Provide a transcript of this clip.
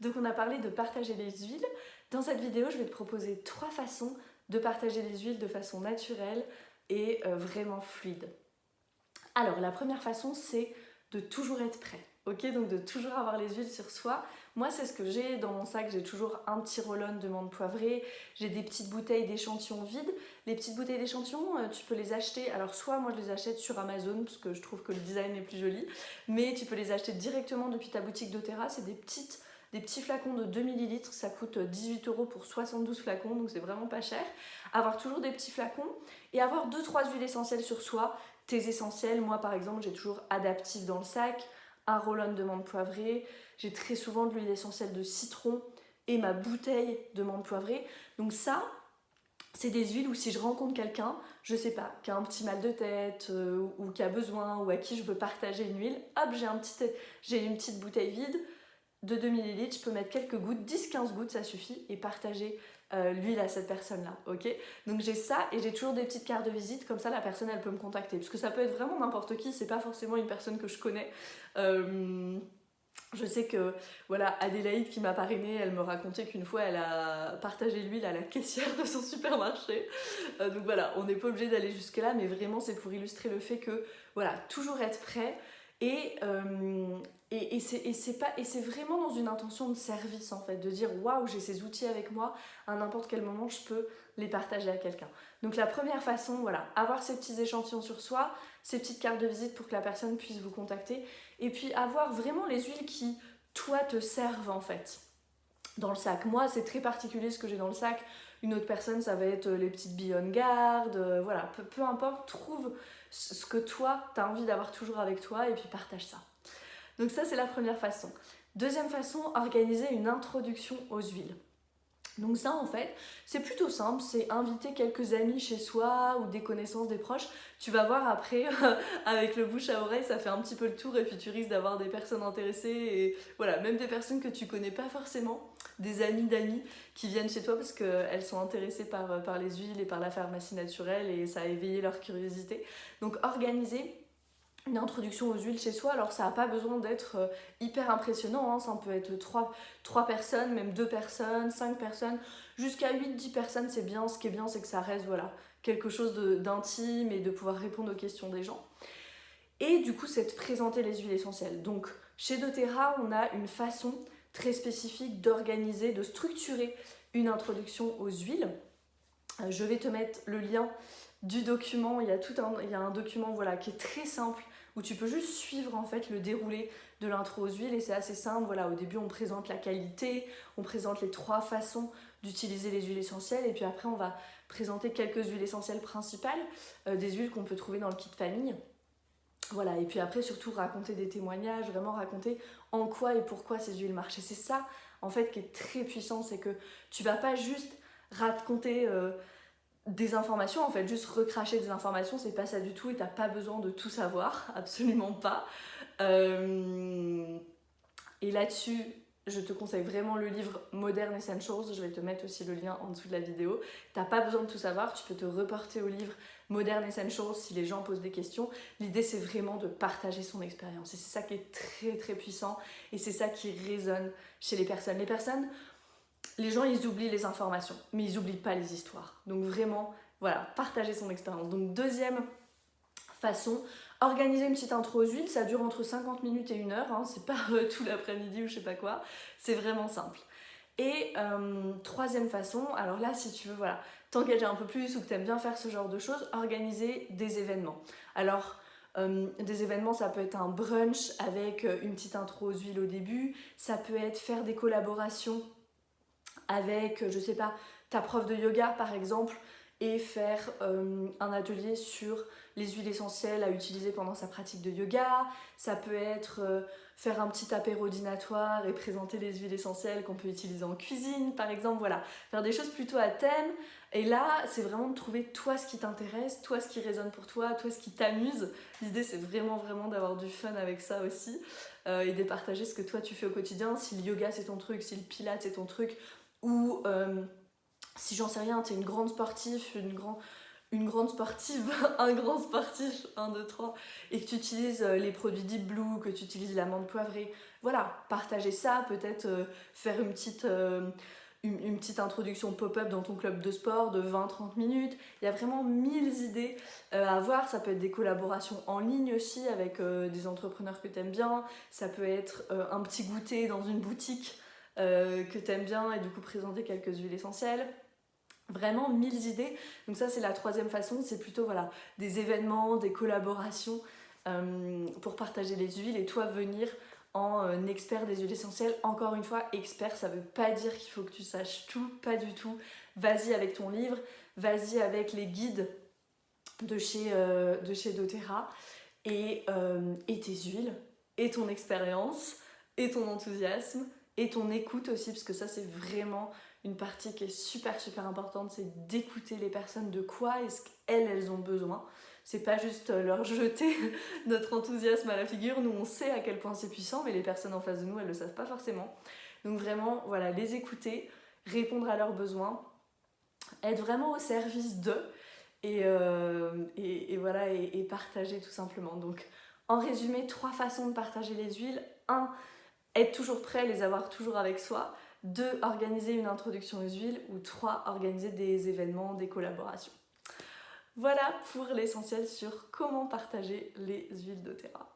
Donc on a parlé de partager les huiles. Dans cette vidéo, je vais te proposer 3 façons de partager les huiles de façon naturelle et vraiment fluide. Alors la première façon, c'est de toujours être prêt. Ok, donc de toujours avoir les huiles sur soi. Moi, c'est ce que j'ai dans mon sac. J'ai toujours un petit roll-on de menthe poivrée. J'ai des petites bouteilles d'échantillons vides. Les petites bouteilles d'échantillons, tu peux les acheter. Alors, soit moi, je les achète sur Amazon parce que je trouve que le design est plus joli. Mais tu peux les acheter directement depuis ta boutique doTERRA. C'est des petits flacons de 2 ml. Ça coûte 18 € pour 72 flacons. Donc, c'est vraiment pas cher. Avoir toujours des petits flacons et avoir 2-3 huiles essentielles sur soi. Tes essentiels, moi, par exemple, j'ai toujours Adaptive dans le sac, un roll-on de menthe poivrée, j'ai très souvent de l'huile essentielle de citron et ma bouteille de menthe poivrée. Donc ça, c'est des huiles où si je rencontre quelqu'un, je sais pas, qui a un petit mal de tête ou qui a besoin ou à qui je veux partager une huile, hop, j'ai une petite bouteille vide de 2 ml, je peux mettre quelques gouttes, 10-15 gouttes, ça suffit, et partager l'huile à cette personne-là, ok? Donc j'ai ça, et j'ai toujours des petites cartes de visite, comme ça la personne, elle peut me contacter. Parce que ça peut être vraiment n'importe qui, c'est pas forcément une personne que je connais. Je sais que, voilà, Adélaïde qui m'a parrainée, elle me racontait qu'une fois, elle a partagé l'huile à la caissière de son supermarché. Donc voilà, on n'est pas obligé d'aller jusque-là, mais vraiment, c'est pour illustrer le fait que, voilà, toujours être prêt. Et, c'est vraiment dans une intention de service en fait, de dire waouh, j'ai ces outils avec moi, à n'importe quel moment je peux les partager à quelqu'un. Donc la première façon, voilà, avoir ces petits échantillons sur soi, ces petites cartes de visite pour que la personne puisse vous contacter, et puis avoir vraiment les huiles qui, toi, te servent en fait. Dans le sac, moi c'est très particulier ce que j'ai dans le sac, une autre personne ça va être les petites Beyond Guard, voilà, peu importe, trouve ce que toi t'as envie d'avoir toujours avec toi et puis partage ça. Donc ça c'est la première façon. Deuxième façon, organiser une introduction aux huiles. Donc ça en fait, c'est plutôt simple, c'est inviter quelques amis chez soi ou des connaissances, des proches. Tu vas voir après, avec le bouche à oreille, ça fait un petit peu le tour et puis tu risques d'avoir des personnes intéressées et voilà, même des personnes que tu connais pas forcément, des amis d'amis qui viennent chez toi parce qu'elles sont intéressées par les huiles et par la pharmacie naturelle et ça a éveillé leur curiosité. Donc organiser une introduction aux huiles chez soi, alors ça n'a pas besoin d'être hyper impressionnant, hein. Ça peut être 3 personnes, même 2 personnes, 5 personnes, jusqu'à 8-10 personnes, c'est bien. Ce qui est bien, c'est que ça reste voilà, quelque chose d'intime et de pouvoir répondre aux questions des gens. Et du coup, c'est de présenter les huiles essentielles. Donc chez doTERRA, on a une façon très spécifique d'organiser, de structurer une introduction aux huiles. Je vais te mettre le lien du document, il y a un document voilà, qui est très simple où tu peux juste suivre en fait le déroulé de l'intro aux huiles et c'est assez simple. Voilà, au début on présente la qualité, on présente les 3 façons d'utiliser les huiles essentielles et puis après on va présenter quelques huiles essentielles principales, des huiles qu'on peut trouver dans le kit famille. Voilà, et puis après surtout raconter des témoignages, vraiment raconter en quoi et pourquoi ces huiles marchent. Et c'est ça en fait qui est très puissant, c'est que tu vas pas juste raconter des informations, en fait, juste recracher des informations, c'est pas ça du tout et t'as pas besoin de tout savoir, absolument pas. Et là-dessus, je te conseille vraiment le livre Modern Essentials, je vais te mettre aussi le lien en dessous de la vidéo. T'as pas besoin de tout savoir, tu peux te reporter au livre Modern Essentials si les gens posent des questions. L'idée c'est vraiment de partager son expérience et c'est ça qui est très très puissant et c'est ça qui résonne chez les personnes. Les gens, ils oublient les informations, mais ils n'oublient pas les histoires. Donc vraiment, voilà, partager son expérience. Donc deuxième façon, organiser une petite intro aux huiles, ça dure entre 50 minutes et 1 heure, hein, c'est pas tout l'après-midi ou je sais pas quoi, c'est vraiment simple. Et troisième façon, alors là si tu veux voilà, t'engager un peu plus ou que tu aimes bien faire ce genre de choses, organiser des événements. Alors des événements, ça peut être un brunch avec une petite intro aux huiles au début, ça peut être faire des collaborations avec, je sais pas, ta prof de yoga par exemple, et faire un atelier sur les huiles essentielles à utiliser pendant sa pratique de yoga. Ça peut être faire un petit apéro dînatoire et présenter les huiles essentielles qu'on peut utiliser en cuisine par exemple, voilà, faire des choses plutôt à thème. Et là, c'est vraiment de trouver toi ce qui t'intéresse, toi ce qui résonne pour toi, toi ce qui t'amuse. L'idée c'est vraiment d'avoir du fun avec ça aussi et de partager ce que toi tu fais au quotidien. Si le yoga c'est ton truc, si le pilates c'est ton truc, ou si j'en sais rien, t'es une grande sportive, une grande sportive, un grand sportif, 1, 2, 3, et que tu utilises les produits Deep Blue, que tu utilises l'amande poivrée, voilà, partager ça, peut-être faire une petite introduction pop-up dans ton club de sport de 20-30 minutes. Il y a vraiment 1000 idées à voir. Ça peut être des collaborations en ligne aussi avec des entrepreneurs que tu aimes bien. Ça peut être un petit goûter dans une boutique que tu aimes bien et du coup présenter quelques huiles essentielles. Vraiment 1000 idées. Donc ça c'est la troisième façon, c'est plutôt voilà, des événements, des collaborations pour partager les huiles et toi venir en expert des huiles essentielles. Encore une fois, expert, ça veut pas dire qu'il faut que tu saches tout, pas du tout. Vas-y avec ton livre, vas-y avec les guides de chez doTERRA et tes huiles, et ton expérience, et ton enthousiasme, et ton écoute aussi, parce que ça c'est vraiment une partie qui est super super importante, c'est d'écouter les personnes, de quoi est-ce qu'elles ont besoin. C'est pas juste leur jeter notre enthousiasme à la figure, nous on sait à quel point c'est puissant, mais les personnes en face de nous elles le savent pas forcément. Donc vraiment voilà, les écouter, répondre à leurs besoins, être vraiment au service d'eux et voilà et partager tout simplement. Donc en résumé, 3 façons de partager les huiles. 1, être toujours prêt, les avoir toujours avec soi. 2, organiser une introduction aux huiles. Ou 3, organiser des événements, des collaborations. Voilà pour l'essentiel sur comment partager les huiles doTERRA.